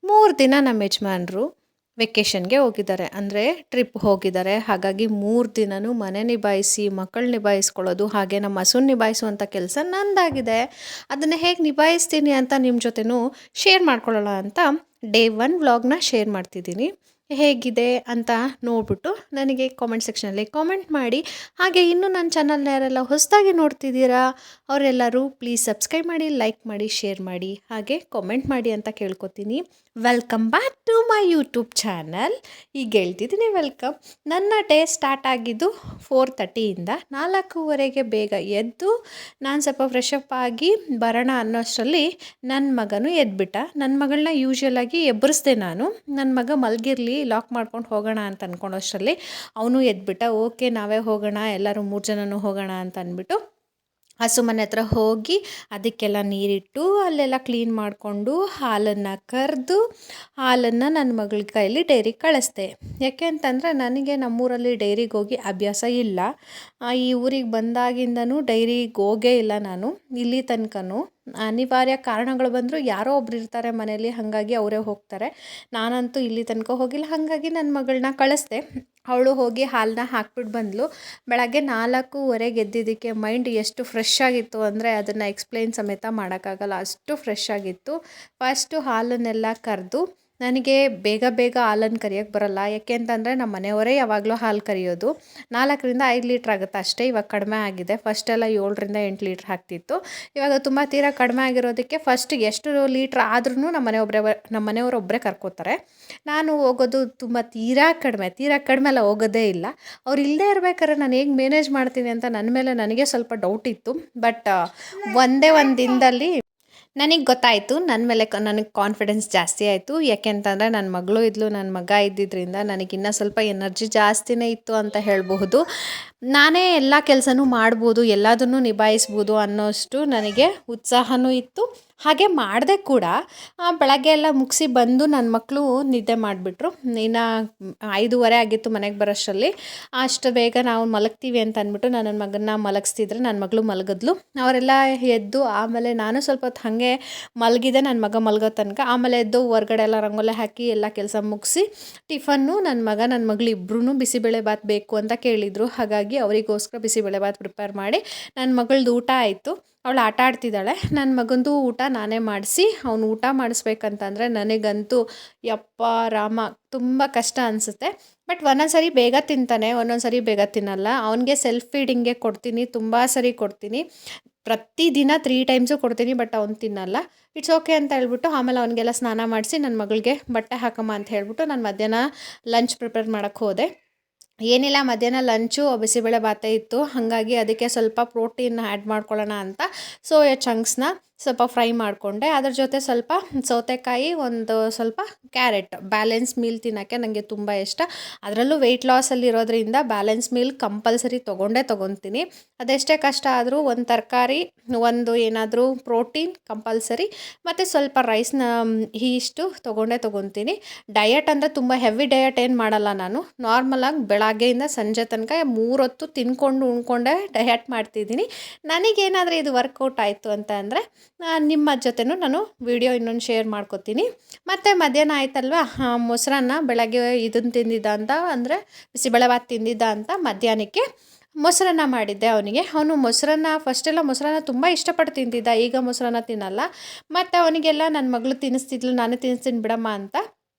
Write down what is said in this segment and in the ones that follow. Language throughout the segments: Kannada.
3 ದಿನ ನಮ್ಮ ಯಜಮಾನ್ರು ವೆಕೇಷನ್‌ಗೆ ಹೋಗಿದ್ದಾರೆ. ಅಂದರೆ ಟ್ರಿಪ್ ಹೋಗಿದ್ದಾರೆ. ಹಾಗಾಗಿ 3 ದಿನನೂ ಮನೆ ನಿಭಾಯಿಸಿ, ಮಕ್ಕಳು ನಿಭಾಯಿಸ್ಕೊಳ್ಳೋದು, ಹಾಗೆ ನಮ್ಮ ಹಸುನ ನಿಭಾಯಿಸುವಂಥ ಕೆಲಸ ನಂದಾಗಿದೆ. ಅದನ್ನು ಹೇಗೆ ನಿಭಾಯಿಸ್ತೀನಿ ಅಂತ ನಿಮ್ಮ ಜೊತೆನೂ ಶೇರ್ ಮಾಡ್ಕೊಳ್ಳೋಣ ಅಂತ ಡೇ 1 ವ್ಲಾಗ್‌ನ ಶೇರ್ ಮಾಡ್ತಿದ್ದೀನಿ. ಹೇಗಿದೆ ಅಂತ ನೋಡ್ಬಿಟ್ಟು ನನಗೆ ಕಾಮೆಂಟ್ ಸೆಕ್ಷನಲ್ಲಿ ಕಾಮೆಂಟ್ ಮಾಡಿ. ಹಾಗೆ ಇನ್ನೂ ನನ್ನ ಚಾನಲ್‌ನ ಯಾರೆಲ್ಲ ಹೊಸದಾಗಿ ನೋಡ್ತಿದ್ದೀರಾ ಅವರೆಲ್ಲರೂ ಪ್ಲೀಸ್ ಸಬ್ಸ್ಕ್ರೈಬ್ ಮಾಡಿ, ಲೈಕ್ ಮಾಡಿ, ಶೇರ್ ಮಾಡಿ, ಹಾಗೆ ಕಾಮೆಂಟ್ ಮಾಡಿ ಅಂತ ಕೇಳ್ಕೊತೀನಿ. Welcome back to my YouTube channel. ಈಗ ಹೇಳ್ತಿದ್ದೀನಿ ವೆಲ್ಕಮ್. ನನ್ನ ಡೇ ಸ್ಟಾರ್ಟ್ ಆಗಿದ್ದು 4:30ಇಂದ 4:15ಗೆ ಬೇಗ ಎದ್ದು ನಾನು ಸ್ವಲ್ಪ ಫ್ರೆಶ್ ಅಪ್ ಆಗಿ ಬರೋಣ ಅನ್ನೋಷ್ಟರಲ್ಲಿ ನನ್ನ ಮಗನೂ ಎದ್ಬಿಟ್ಟ. ನನ್ನ ಮಗಳನ್ನ ಯೂಶ್ವಲಾಗಿ ಎಬ್ಬರಿಸ್ದೆ ನಾನು. ನನ್ನ ಮಗ ಮಲಗಿರಲಿ, ಲಾಕ್ ಮಾಡ್ಕೊಂಡು ಹೋಗೋಣ ಅಂತ ಅಂದ್ಕೊಂಡಷ್ಟರಲ್ಲಿ ಅವನು ಎದ್ಬಿಟ್ಟ. ಓಕೆ ನಾವೇ ಹೋಗೋಣ, ಎಲ್ಲರೂ 3 ಜನನೂ ಹೋಗೋಣ ಅಂತ ಅಂದ್ಬಿಟ್ಟು ಹಸು ಮನೆ ಹತ್ರ ಹೋಗಿ ಅದಕ್ಕೆಲ್ಲ ನೀರಿಟ್ಟು ಅಲ್ಲೆಲ್ಲ ಕ್ಲೀನ್ ಮಾಡಿಕೊಂಡು ಹಾಲನ್ನು ಕರೆದು ಹಾಲನ್ನು ನನ್ನ ಮಗಳ ಕೈಯಲ್ಲಿ ಡೈರಿಗೆ ಕಳಿಸ್ದೆ. ಯಾಕೆ ಅಂತಂದರೆ ನನಗೆ ನಮ್ಮೂರಲ್ಲಿ ಡೈರಿಗೆ ಹೋಗಿ ಅಭ್ಯಾಸ ಇಲ್ಲ. ಈ ಊರಿಗೆ ಬಂದಾಗಿಂದನೂ ಡೈರಿಗೆ ಹೋಗೇ ಇಲ್ಲ ನಾನು ಇಲ್ಲಿ ತನಕನೂ. ಅನಿವಾರ್ಯ ಕಾರಣಗಳು ಬಂದರೂ ಯಾರೋ ಒಬ್ರು ಇರ್ತಾರೆ ಮನೇಲಿ, ಹಾಗಾಗಿ ಅವರೇ ಹೋಗ್ತಾರೆ. ನಾನಂತೂ ಇಲ್ಲಿ ತನಕ ಹೋಗಿಲ್ಲ. ಹಾಗಾಗಿ ನನ್ನ ಮಗಳನ್ನ ಕಳಿಸ್ದೆ. ಅವಳು ಹೋಗಿ ಹಾಲನ್ನ ಹಾಕ್ಬಿಟ್ಟು ಬಂದಳು. ಬೆಳಗ್ಗೆ 4:15ಗೆ ಎದ್ದಿದ್ದಕ್ಕೆ ಮೈಂಡ್ ಎಷ್ಟು ಫ್ರೆಶ್ ಆಗಿತ್ತು ಅಂದರೆ ಅದನ್ನು ಎಕ್ಸ್ಪ್ಲೈನ್ ಸಮೇತ ಮಾಡೋಕ್ಕಾಗಲ್ಲ, ಅಷ್ಟು ಫ್ರೆಶ್ ಆಗಿತ್ತು. ಫಸ್ಟು ಹಾಲನ್ನೆಲ್ಲ ಕರೆದು, ನನಗೆ ಬೇಗ ಬೇಗ ಹಾಲನ್ನು ಕರಿಯೋಕ್ಕೆ ಬರಲ್ಲ. ಯಾಕೆ ಅಂತಂದರೆ ನಮ್ಮ ಮನೆಯವರೇ ಯಾವಾಗಲೂ ಹಾಲು ಕರಿಯೋದು. 4ರಿಂದ 5 ಲೀಟ್ರ್ ಆಗುತ್ತೆ ಅಷ್ಟೇ. ಇವಾಗ ಕಡಿಮೆ ಆಗಿದೆ. ಫಸ್ಟೆಲ್ಲ 7ರಿಂದ 8 ಲೀಟ್ರ್ ಆಗ್ತಿತ್ತು. ಇವಾಗ ತುಂಬ ತೀರಾ ಕಡಿಮೆ ಆಗಿರೋದಕ್ಕೆ ಫಸ್ಟ್ ಎಷ್ಟು ಲೀಟ್ರ್ ಆದ್ರೂ ನಮ್ಮ ಮನೆಯವರೊಬ್ಬರೇ ಕರ್ಕೋತಾರೆ. ನಾನು ಹೋಗೋದು ತುಂಬ ತೀರಾ ಕಡಿಮೆ ಎಲ್ಲ ಹೋಗೋದೇ ಇಲ್ಲ. ಅವ್ರು ಇಲ್ಲದೇ ಇರ್ಬೇಕಾದ್ರೆ ನಾನು ಹೇಗೆ ಮ್ಯಾನೇಜ್ ಮಾಡ್ತೀನಿ ಅಂತ ನನ್ನ ಮೇಲೆ ನನಗೆ ಸ್ವಲ್ಪ ಡೌಟ್ ಇತ್ತು. ಬಟ್ ಒಂದೇ ಒಂದು ದಿನದಲ್ಲಿ ನನಗೆ ಗೊತ್ತಾಯಿತು. ನನ್ನ ಮೇಲೆ ನನಗೆ ಕಾನ್ಫಿಡೆನ್ಸ್ ಜಾಸ್ತಿ ಆಯಿತು. ಯಾಕೆ ಅಂತಂದರೆ ನನ್ನ ಮಗಳು ಇದ್ಲು, ನನ್ನ ಮಗ ಇದ್ದಿದ್ದರಿಂದ ನನಗಿನ್ನೂ ಸ್ವಲ್ಪ ಎನರ್ಜಿ ಜಾಸ್ತಿನೇ ಇತ್ತು ಅಂತ ಹೇಳಬಹುದು. ನಾನೇ ಎಲ್ಲ ಕೆಲಸನೂ ಮಾಡ್ಬೋದು, ಎಲ್ಲದನ್ನೂ ನಿಭಾಯಿಸ್ಬೋದು ಅನ್ನೋಷ್ಟು ನನಗೆ ಉತ್ಸಾಹನೂ ಇತ್ತು. ಹಾಗೆ ಮಾಡಿದೆ ಕೂಡ. ಬೆಳಗ್ಗೆ ಎಲ್ಲ ಮುಗಿಸಿ ಬಂದು ನನ್ನ ಮಕ್ಕಳು ನಿದ್ದೆ ಮಾಡಿಬಿಟ್ರು. ಇನ್ನು 5:30 ಆಗಿತ್ತು ಮನೆಗೆ ಬರೋಷ್ಟರಲ್ಲಿ. ಅಷ್ಟು ಬೇಗ ನಾವು ಮಲಗ್ತೀವಿ ಅಂತ ಅಂದ್ಬಿಟ್ಟು ನನ್ನ ಮಗನ್ನ ಮಲಗಿಸ್ತಿದ್ರೆ ನನ್ನ ಮಗಳು ಮಲಗಿದ್ಲು. ಅವರೆಲ್ಲ ಎದ್ದು ಆಮೇಲೆ ನಾನು ಸ್ವಲ್ಪ ಹೊತ್ತು ಹಾಗೆ ಮಲಗಿದೆ ನನ್ನ ಮಗ ಮಲಗೋ ತನಕ. ಆಮೇಲೆ ಎದ್ದು ಹೊರಗಡೆ ಎಲ್ಲ ರಂಗೋಲಿ ಹಾಕಿ ಎಲ್ಲ ಕೆಲಸ ಮುಗಿಸಿ ಟಿಫನ್ನು ನನ್ನ ಮಗಳು ಇಬ್ಬರೂ ಬಿಸಿಬೇಳೆಬಾತ್ ಬೇಕು ಅಂತ ಕೇಳಿದರು. ಹಾಗಾಗಿ ಅವರಿಗೋಸ್ಕರ ಬಿಸಿಬೇಳೆಬಾತ್ ಪ್ರಿಪೇರ್ ಮಾಡಿ ನನ್ನ ಮಗಳದ್ದು ಊಟ ಆಯಿತು. ಅವಳು ಆಟ ಆಡ್ತಿದ್ದಾಳೆ. ನನ್ನ ಮಗಂದು ಊಟ ನಾನೇ ಮಾಡಿಸಿ ಅವನು ಊಟ ಮಾಡಿಸ್ಬೇಕಂತಂದರೆ ನನಗಂತೂ ಯಪ್ಪ ರಾಮ ತುಂಬ ಕಷ್ಟ ಅನಿಸುತ್ತೆ. ಬಟ್ ಒಂದೊಂದು ಸರಿ ಬೇಗ ತಿಂತಾನೆ, ಒಂದೊಂದು ಸರಿ ಬೇಗ ತಿನ್ನಲ್ಲ. ಅವನಿಗೆ ಸೆಲ್ಫ್ ಫೀಡಿಂಗ್ಗೆ ಕೊಡ್ತೀನಿ, ತುಂಬ ಸರಿ ಕೊಡ್ತೀನಿ. ಪ್ರತಿದಿನ 3 ಟೈಮ್ಸು ಕೊಡ್ತೀನಿ. ಬಟ್ ಅವ್ನು ತಿನ್ನಲ್ಲ. ಇಟ್ಸ್ ಓಕೆ ಅಂತ ಹೇಳ್ಬಿಟ್ಟು ಆಮೇಲೆ ಅವನಿಗೆಲ್ಲ ಸ್ನಾನ ಮಾಡಿಸಿ ನನ್ನ ಮಗಳಿಗೆ ಬಟ್ಟೆ ಹಾಕಮ್ಮ ಅಂತ ಹೇಳ್ಬಿಟ್ಟು ನಾನು ಮಧ್ಯಾಹ್ನ ಲಂಚ್ ಪ್ರಿಪೇರ್ ಮಾಡೋಕ್ಕೆ ಹೋದೆ. ಏನಿಲ್ಲ, ಮಧ್ಯಾಹ್ನ ಲಂಚು ಬಿಸಿಬೇಳೆ ಬಾತೇ ಇತ್ತು. ಹಾಗಾಗಿ ಅದಕ್ಕೆ ಸ್ವಲ್ಪ ಪ್ರೋಟೀನ್ ಆ್ಯಡ್ ಮಾಡ್ಕೊಳ್ಳೋಣ ಅಂತ ಸೋಯಾ ಚಂಕ್ಸ್ನ ಸ್ವಲ್ಪ ಫ್ರೈ ಮಾಡಿಕೊಂಡೆ. ಅದ್ರ ಜೊತೆ ಸ್ವಲ್ಪ ಸೌತೆಕಾಯಿ, ಒಂದು ಸ್ವಲ್ಪ ಕ್ಯಾರೆಟ್, ಬ್ಯಾಲೆನ್ಸ್ ಮೀಲ್ ತಿನ್ನೋಕ್ಕೆ ನನಗೆ ತುಂಬ ಇಷ್ಟ. ಅದರಲ್ಲೂ ವೆಯ್ಟ್ ಲಾಸಲ್ಲಿರೋದ್ರಿಂದ ಬ್ಯಾಲೆನ್ಸ್ ಮೀಲ್ ಕಂಪಲ್ಸರಿ ತೊಗೊತೀನಿ. ಅದೆಷ್ಟೇ ಕಷ್ಟ ಆದರೂ ಒಂದು ತರಕಾರಿ, ಒಂದು ಏನಾದರೂ ಪ್ರೋಟೀನ್ ಕಂಪಲ್ಸರಿ, ಮತ್ತು ಸ್ವಲ್ಪ ರೈಸ್ನ ಇಷ್ಟು ತೊಗೊತೀನಿ. ಡಯಟ್ ಅಂದರೆ ತುಂಬ ಹೆವಿ ಡಯಟ್ ಏನು ಮಾಡಲ್ಲ ನಾನು. ನಾರ್ಮಲಾಗಿ ಬೆಳಗ್ಗೆಯಿಂದ ಸಂಜೆ ತನಕ 3 ಹೊತ್ತು ತಿನ್ಕೊಂಡು ಉಣ್ಕೊಂಡೆ ಡಯಟ್ ಮಾಡ್ತಿದ್ದೀನಿ. ನನಗೇನಾದರೂ ಇದು ವರ್ಕೌಟ್ ಆಯಿತು ಅಂತ ಅಂದರೆ ನಿಮ್ಮ ಜೊತೆನೂ ನಾನು ವಿಡಿಯೋ ಇನ್ನೊಂದು ಶೇರ್ ಮಾಡ್ಕೊತೀನಿ. ಮತ್ತು ಮಧ್ಯಾಹ್ನ ಆಯ್ತಲ್ವ, ಮೊಸರನ್ನ ಬೆಳಗ್ಗೆ ಇದನ್ನು ತಿಂದಿದ್ದ ಅಂತ ಅಂದರೆ ಬಿಸಿಬೇಳೆಬಾತ್ ತಿಂದಿದ್ದ ಅಂತ ಮಧ್ಯಾಹ್ನಕ್ಕೆ ಮೊಸರನ್ನ ಮಾಡಿದ್ದೆ ಅವನಿಗೆ. ಅವನು ಫಸ್ಟೆಲ್ಲ ಮೊಸರನ್ನ ತುಂಬ ಇಷ್ಟಪಟ್ಟು ತಿಂತಿದ್ದ. ಈಗ ಮೊಸರನ್ನ ತಿನ್ನಲ್ಲ. ಮತ್ತು ಅವನಿಗೆಲ್ಲ ನನ್ನ ಮಗಳು ತಿನ್ನಿಸ್ತಿದ್ಲು, ನಾನು ತಿನ್ನಿಸ್ತೀನಿ ಬಿಡಮ್ಮ ಅಂತ.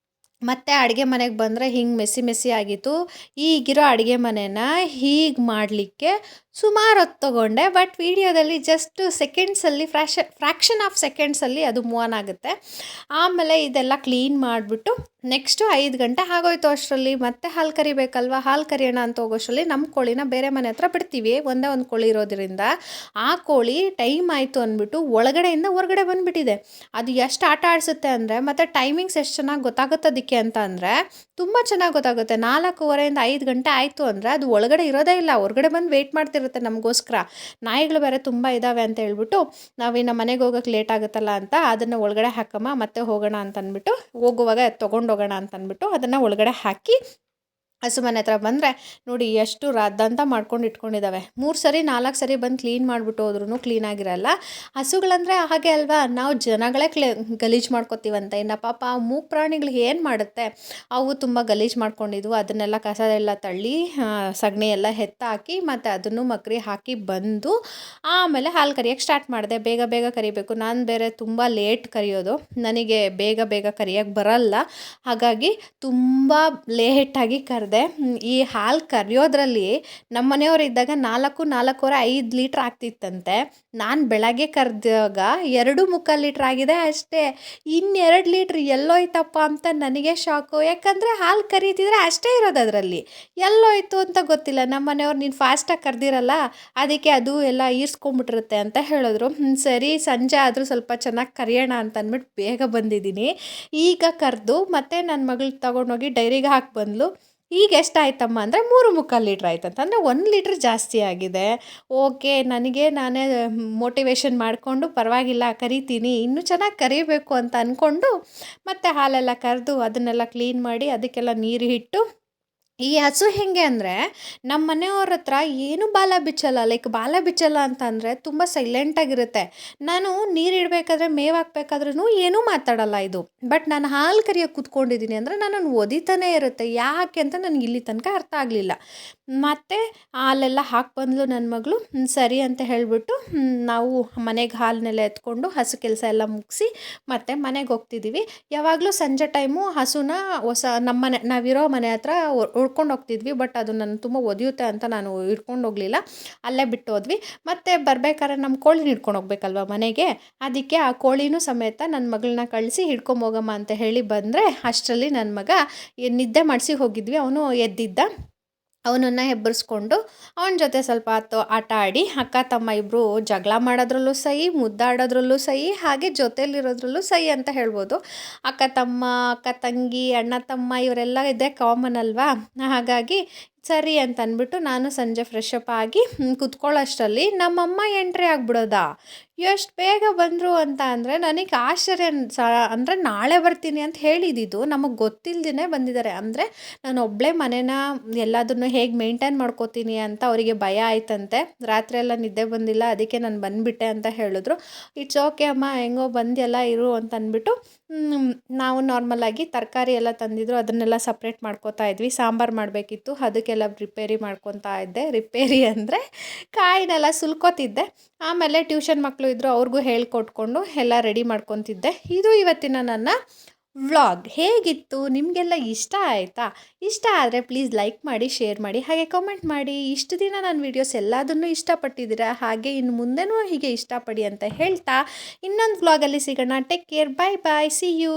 ಮತ್ತು ಅಡುಗೆ ಮನೆಗೆ ಬಂದರೆ ಹಿಂಗೆ ಮೆಸ್ಸಿ ಆಗಿತ್ತು. ಈಗಿರೋ ಅಡುಗೆ ಮನೆನ ಹೀಗೆ ಮಾಡಲಿಕ್ಕೆ ಸುಮಾರು ಹೊತ್ತು ತೊಗೊಂಡೆ. ಬಟ್ ವೀಡಿಯೋದಲ್ಲಿ ಜಸ್ಟ್ ಸೆಕೆಂಡ್ಸಲ್ಲಿ ಫ್ರ್ಯಾಕ್ಷನ್ ಆಫ್ ಸೆಕೆಂಡ್ಸಲ್ಲಿ ಅದು ಮೂವ್ ಆನ್ ಆಗುತ್ತೆ. ಆಮೇಲೆ ಇದೆಲ್ಲ ಕ್ಲೀನ್ ಮಾಡಿಬಿಟ್ಟು ನೆಕ್ಸ್ಟು 5 ಗಂಟೆ ಆಗೋಯ್ತು ಅಷ್ಟರಲ್ಲಿ. ಮತ್ತೆ ಹಾಲು ಕರಿಬೇಕಲ್ವ, ಹಾಲು ಕರಿಯೋಣ ಅಂತ ಹೋಗೋಷ್ಟರಲ್ಲಿ ನಮ್ಮ ಕೋಳಿನ ಬೇರೆ ಮನೆ ಹತ್ರ ಬಿಡ್ತೀವಿ. ಒಂದೇ ಒಂದು ಕೋಳಿ ಇರೋದ್ರಿಂದ ಆ ಕೋಳಿ ಟೈಮ್ ಆಯಿತು ಅಂದ್ಬಿಟ್ಟು ಒಳಗಡೆಯಿಂದ ಹೊರಗಡೆ ಬಂದುಬಿಟ್ಟಿದೆ. ಅದು ಎಷ್ಟು ಆಟ ಆಡಿಸುತ್ತೆ ಅಂದರೆ, ಮತ್ತು ಟೈಮಿಂಗ್ಸ್ ಎಷ್ಟು ಚೆನ್ನಾಗಿ ಗೊತ್ತಾಗುತ್ತದಕ್ಕೆ ಅಂತ ಅಂದರೆ ತುಂಬ ಚೆನ್ನಾಗಿ ಗೊತ್ತಾಗುತ್ತೆ. 4:15ರಿಂದ 5 ಗಂಟೆ ಆಯಿತು ಅಂದರೆ ಅದು ಒಳಗಡೆ ಇರೋದೇ ಇಲ್ಲ, ಹೊರಗಡೆ ಬಂದು ವೆಯ್ಟ್ ಮಾಡ್ತಿರುತ್ತೆ ನಮಗೋಸ್ಕರ. ನಾಯಿಗಳು ಬೇರೆ ತುಂಬ ಇದ್ದಾವೆ ಅಂತ ಹೇಳ್ಬಿಟ್ಟು ನಾವಿನ್ನು ಮನೆಗೆ ಹೋಗೋಕ್ಕೆ ಲೇಟ್ ಆಗುತ್ತಲ್ಲ ಅಂತ ಅದನ್ನು ಒಳಗಡೆ ಹಾಕಮ್ಮ ಮತ್ತೆ ಹೋಗೋಣ ಅಂತ ಅಂದ್ಬಿಟ್ಟು, ಹೋಗುವಾಗ ತೊಗೊಂಡೋಗೋಣ ಅಂತ ಅಂದ್ಬಿಟ್ಟು ಅದನ್ನು ಒಳಗಡೆ ಹಾಕಿ ಹಸು ಮನೆ ಹತ್ರ ಬಂದರೆ ನೋಡಿ ಎಷ್ಟು ರದ್ದಂತ ಮಾಡ್ಕೊಂಡು ಇಟ್ಕೊಂಡಿದ್ದಾವೆ. 3 ಸರಿ 4 ಸರಿ ಬಂದು ಕ್ಲೀನ್ ಮಾಡಿಬಿಟ್ಟು ಹೋದ್ರೂ ಕ್ಲೀನಾಗಿರಲ್ಲ. ಹಸುಗಳಂದರೆ ಹಾಗೆ ಅಲ್ವಾ, ನಾವು ಜನಗಳೇ ಗಲೀಜು ಮಾಡ್ಕೊತೀವಂತೆ. ಇನ್ನು ಪಾಪ ಆ ಮೂಕ್ ಪ್ರಾಣಿಗಳಿಗೆ ಏನು ಮಾಡುತ್ತೆ, ಅವು ತುಂಬ ಗಲೀಜು ಮಾಡ್ಕೊಂಡಿದ್ವು. ಅದನ್ನೆಲ್ಲ ಕಸ ಎಲ್ಲ ತಳ್ಳಿ ಸಗಣಿ ಎಲ್ಲ ಎತ್ತಾಕಿ ಮತ್ತು ಅದನ್ನು ಮಕ್ರಿ ಹಾಕಿ ಬಂದು ಆಮೇಲೆ ಹಾಲು ಕರಿಯೋಕ್ಕೆ ಸ್ಟಾರ್ಟ್ ಮಾಡಿದೆ. ಬೇಗ ಬೇಗ ಕರಿಬೇಕು, ನಾನು ಬೇರೆ ತುಂಬ ಲೇಟ್ ಕರಿಯೋದು, ನನಗೆ ಬೇಗ ಬೇಗ ಕರಿಯೋಕ್ಕೆ ಬರಲ್ಲ. ಹಾಗಾಗಿ ತುಂಬ ಲೇಟಾಗಿ ಕರೆದೆ. ಈ ಹಾಲು ಕರೆಯೋದ್ರಲ್ಲಿ ನಮ್ಮ ಮನೆಯವರು ಇದ್ದಾಗ 4-4.25 ಲೀಟ್ರ್ ಆಗ್ತಿತ್ತಂತೆ. ನಾನು ಬೆಳಗ್ಗೆ ಕರೆದಾಗ 2.25 ಲೀಟ್ರ್ ಆಗಿದೆ ಅಷ್ಟೇ. 2 ಲೀಟ್ರ್ ಎಲ್ಲೋಯ್ತಪ್ಪ ಅಂತ ನನಗೆ ಶಾಕು. ಯಾಕಂದರೆ ಹಾಲು ಕರೀತಿದ್ರೆ ಅಷ್ಟೇ ಇರೋದು ಅದರಲ್ಲಿ, ಎಲ್ಲೋಯ್ತು ಅಂತ ಗೊತ್ತಿಲ್ಲ. ನಮ್ಮ ಮನೆಯವ್ರು ನೀನು ಫಾಸ್ಟಾಗಿ ಕರೆದಿರಲ್ಲ, ಅದಕ್ಕೆ ಅದು ಎಲ್ಲ ಈರ್ಸ್ಕೊಂಬಿಟ್ಟಿರುತ್ತೆ ಅಂತ ಹೇಳಿದ್ರು. ಸರಿ ಸಂಜೆ ಆದರೂ ಸ್ವಲ್ಪ ಚೆನ್ನಾಗಿ ಕರಿಯೋಣ ಅಂತ ಅಂದ್ಬಿಟ್ಟು ಬೇಗ ಬಂದಿದ್ದೀನಿ. ಈಗ ಕರೆದು ಮತ್ತೆ ನನ್ನ ಮಗಳು ತೊಗೊಂಡೋಗಿ ಡೈರಿಗೆ ಹಾಕಿ ಬಂದ್ಲು. ಈಗ ಎಷ್ಟಾಯ್ತಮ್ಮ ಅಂದರೆ 3.25 ಲೀಟ್ರ್ ಆಯ್ತಂತ. ಅಂದರೆ 1 ಲೀಟ್ರ್ ಜಾಸ್ತಿ ಆಗಿದೆ. ಓಕೆ, ನನಗೆ ನಾನೇ ಮೋಟಿವೇಶನ್ ಮಾಡಿಕೊಂಡು ಪರವಾಗಿಲ್ಲ ಕರಿತೀನಿ, ಇನ್ನೂ ಚೆನ್ನಾಗಿ ಕರಿಬೇಕು ಅಂತ ಅಂದ್ಕೊಂಡು ಮತ್ತು ಹಾಲೆಲ್ಲ ಕರೆದು ಅದನ್ನೆಲ್ಲ ಕ್ಲೀನ್ ಮಾಡಿ ಅದಕ್ಕೆಲ್ಲ ನೀರು ಇಟ್ಟು. ಈ ಹಸು ಹೇಗೆ ಅಂದರೆ ನಮ್ಮ ಮನೆಯವ್ರ ಹತ್ರ ಏನು ಬಾಲ ಬಿಚ್ಚಲ್ಲ. ಬಾಲ ಬಿಚ್ಚಲ್ಲ ಅಂತ ಅಂದರೆ ತುಂಬ ಸೈಲೆಂಟಾಗಿರುತ್ತೆ. ನಾನು ನೀರಿಡಬೇಕಾದ್ರೆ ಮೇವು ಹಾಕ್ಬೇಕಾದ್ರೂ ಏನೂ ಮಾತಾಡಲ್ಲ ಇದು. ಬಟ್ ನಾನು ಹಾಲು ಕರಿಯೋಕ್ಕೆ ಕೂತ್ಕೊಂಡಿದ್ದೀನಿ ಅಂದರೆ ನನ್ನನ್ನು ಒದಿತಾನೇ ಇರುತ್ತೆ. ಯಾಕೆ ಅಂತ ನನಗೆ ಇಲ್ಲಿ ತನಕ ಅರ್ಥ ಆಗಲಿಲ್ಲ. ಮತ್ತು ಹಾಲೆಲ್ಲ ಹಾಕಿ ಬಂದ್ಲು ನನ್ನ ಮಗಳು. ಸರಿ ಅಂತ ಹೇಳಿಬಿಟ್ಟು ನಾವು ಮನೆಗೆ ಹಾಲನ್ನೆಲ್ಲ ಎತ್ಕೊಂಡು ಹಸು ಕೆಲಸ ಎಲ್ಲ ಮುಗಿಸಿ ಮತ್ತು ಮನೆಗೆ ಹೋಗ್ತಿದ್ದೀವಿ. ಯಾವಾಗಲೂ ಸಂಜೆ ಟೈಮು ಹಸುನ ನಾವಿರೋ ಮನೆ ಹತ್ರ ಹುಡ್ಕೊಂಡು ಹೋಗ್ತಿದ್ವಿ. ಬಟ್ ಅದು ನನ್ನ ತುಂಬ ಒದಿಯುತ್ತೆ ಅಂತ ನಾನು ಹಿಡ್ಕೊಂಡು ಹೋಗಲಿಲ್ಲ, ಅಲ್ಲೇ ಬಿಟ್ಟು ಹೋದ್ವಿ. ಮತ್ತು ಬರ್ಬೇಕಾದ್ರೆ ನಮ್ಮ ಕೋಳಿನ ಹಿಡ್ಕೊಂಡು ಹೋಗ್ಬೇಕಲ್ವ ಮನೆಗೆ, ಅದಕ್ಕೆ ಆ ಕೋಳಿನೂ ಸಮೇತ ನನ್ನ ಮಗಳನ್ನ ಕಳಿಸಿ ಹಿಡ್ಕೊಂಬೋಗಮ್ಮ ಅಂತ ಹೇಳಿ ಬಂದರೆ ಅಷ್ಟರಲ್ಲಿ ನನ್ನ ಮಗ ನಿದ್ದೆ ಮಾಡಿಸಿ ಹೋಗಿದ್ವಿ, ಅವನು ಎದ್ದಿದ್ದ. ಅವನನ್ನು ಹೆಬ್ಬರಿಸ್ಕೊಂಡು ಅವನ ಜೊತೆ ಸ್ವಲ್ಪ ಹೊತ್ತು ಆಟ ಆಡಿ ಅಕ್ಕ ತಮ್ಮ ಇಬ್ಬರು ಜಗಳ ಮಾಡೋದ್ರಲ್ಲೂ ಸೈ, ಮುದ್ದಾಡೋದ್ರಲ್ಲೂ ಸೈ, ಹಾಗೆ ಜೊತೇಲಿರೋದ್ರಲ್ಲೂ ಸೈ ಅಂತ ಹೇಳ್ಬೋದು. ಅಕ್ಕ ತಂಗಿ, ಅಣ್ಣ ತಮ್ಮ ಇವರೆಲ್ಲ ಇದೇ ಕಾಮನ್ ಅಲ್ವಾ. ಹಾಗಾಗಿ ಸರಿ ಅಂತ ಅಂದ್ಬಿಟ್ಟು ನಾನು ಸಂಜೆ ಫ್ರೆಶ್ ಅಪ್ ಆಗಿ ಕುತ್ಕೊಳ್ಳೋಷ್ಟರಲ್ಲಿ ನಮ್ಮಮ್ಮ ಎಂಟ್ರಿ ಆಗಿಬಿಡೋದಾ. ಎಷ್ಟು ಬೇಗ ಬಂದರು ಅಂತ ಅಂದರೆ ನನಗೆ ಆಶ್ಚರ್ಯ. ಅಂದರೆ ನಾಳೆ ಬರ್ತೀನಿ ಅಂತ ಹೇಳಿದ್ದು ನಮಗೆ ಗೊತ್ತಿಲ್ಲದೇ ಬಂದಿದ್ದಾರೆ. ಅಂದರೆ ನಾನು ಒಬ್ಬಳೇ ಮನೇನ ಎಲ್ಲದನ್ನು ಹೇಗೆ ಮೇಂಟೈನ್ ಮಾಡ್ಕೋತೀನಿ ಅಂತ ಅವರಿಗೆ ಭಯ ಆಯ್ತಂತೆ. ರಾತ್ರಿ ಎಲ್ಲ ನಿದ್ದೆ ಬಂದಿಲ್ಲ, ಅದಕ್ಕೆ ನಾನು ಬಂದುಬಿಟ್ಟೆ ಅಂತ ಹೇಳಿದ್ರು. ಇಟ್ಸ್ ಓಕೆ ಅಮ್ಮ, ಹೆಂಗೋ ಬಂದೆಲ್ಲ ಇರು ಅಂತ ಅಂದ್ಬಿಟ್ಟು ನಾವು ನಾರ್ಮಲಾಗಿ ತರಕಾರಿ ಎಲ್ಲ ತಂದಿದ್ರು, ಅದನ್ನೆಲ್ಲ ಸಪ್ರೇಟ್ ಮಾಡ್ಕೋತಾ ಇದ್ವಿ. ಸಾಂಬಾರು ಮಾಡಬೇಕಿತ್ತು, ಅದಕ್ಕೆಲ್ಲ ಪ್ರಿಪೇರಿ ಮಾಡ್ಕೊತಾ ಇದ್ದೆ. ರಿಪೇರಿ ಅಂದರೆ ಕಾಯಿನೆಲ್ಲ ಸುಲ್ಕೋತಿದ್ದೆ. ಆಮೇಲೆ ಟ್ಯೂಷನ್ ಮಕ್ಕಳು ಇದ್ದರು, ಅವ್ರಿಗೂ ಹೇಳ್ಕೊಟ್ಕೊಂಡು ಎಲ್ಲ ರೆಡಿ ಮಾಡ್ಕೊತಿದ್ದೆ. ಇದು ಇವತ್ತಿನ ನನ್ನ ವ್ಲಾಗ್. ಹೇಗಿತ್ತು, ನಿಮಗೆಲ್ಲ ಇಷ್ಟ ಆಯಿತಾ? ಇಷ್ಟ ಆದರೆ ಪ್ಲೀಸ್ ಲೈಕ್ ಮಾಡಿ, ಶೇರ್ ಮಾಡಿ, ಹಾಗೆ ಕಾಮೆಂಟ್ ಮಾಡಿ. ಇಷ್ಟು ದಿನ ನನ್ನ ವೀಡಿಯೋಸ್ ಎಲ್ಲದನ್ನೂ ಇಷ್ಟಪಟ್ಟಿದ್ದೀರಾ, ಹಾಗೆ ಇನ್ನು ಮುಂದೆನೂ ಹೀಗೆ ಇಷ್ಟಪಡಿ ಅಂತ ಹೇಳ್ತಾ ಇನ್ನೊಂದು ವ್ಲಾಗಲ್ಲಿ ಸಿಗೋಣ. Take care, bye bye, see you.